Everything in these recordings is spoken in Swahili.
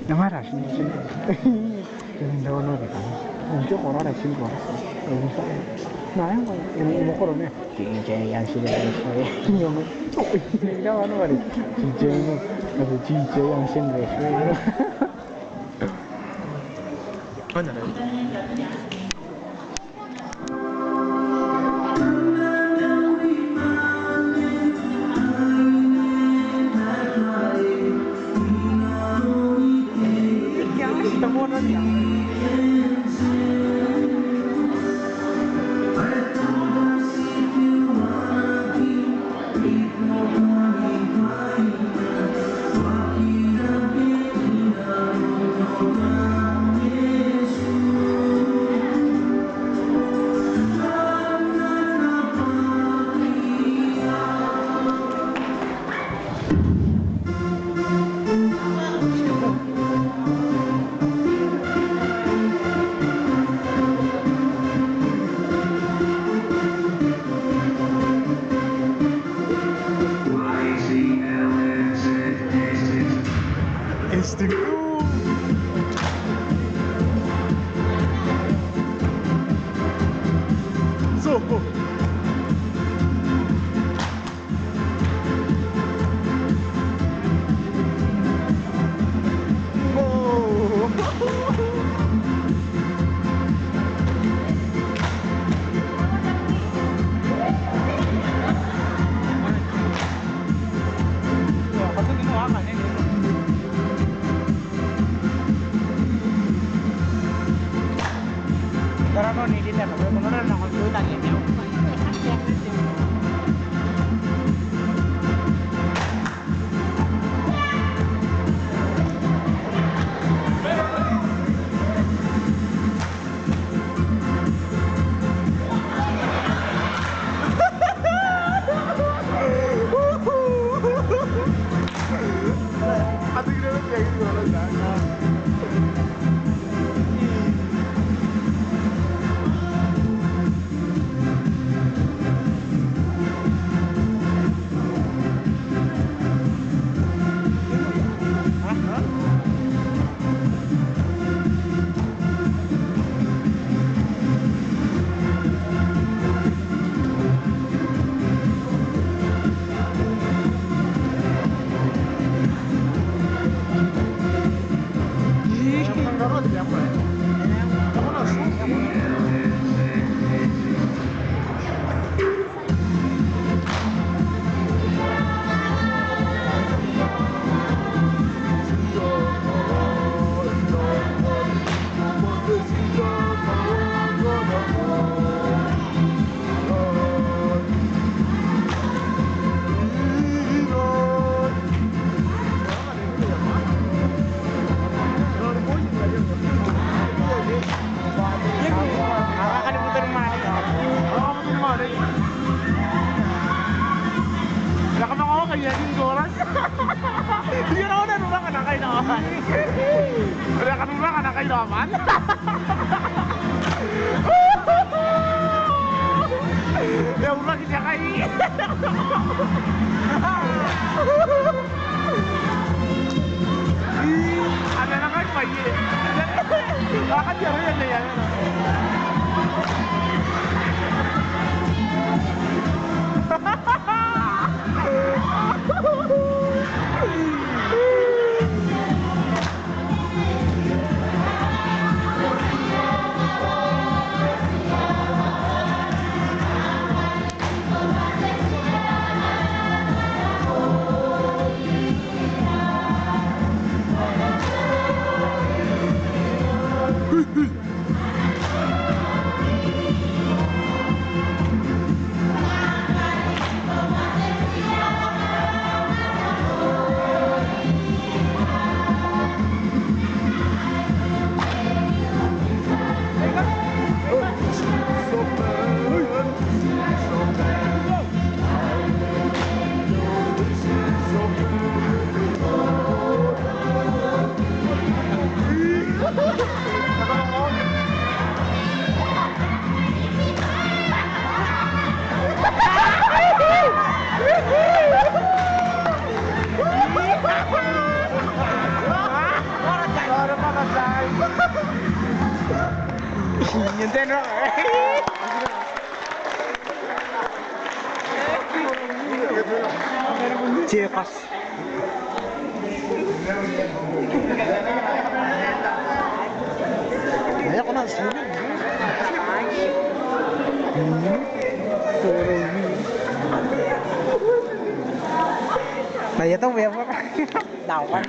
영화를 아시는 친구. 근데 오늘 좀 오라라 친구 알았어. 여기 나야 뭐 이모코로네. 진짜 양식을 이놈은 내가 하는 말이 진짜는 그래서 진짜 양식을 맞나요? Este so Karena ini dia, kalau benar nak konsul tadi dia. Aduh kita kayak gitu orang jangan. Ya udah kita kayak ada anak bayi akan jalan ya Nhìn tên nó. Cheers. Banyak orang sini. Này giờ tao về quá. Đau quá.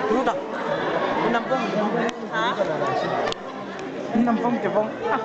Đúng rồi. 5 phút. Hả? 5 phút.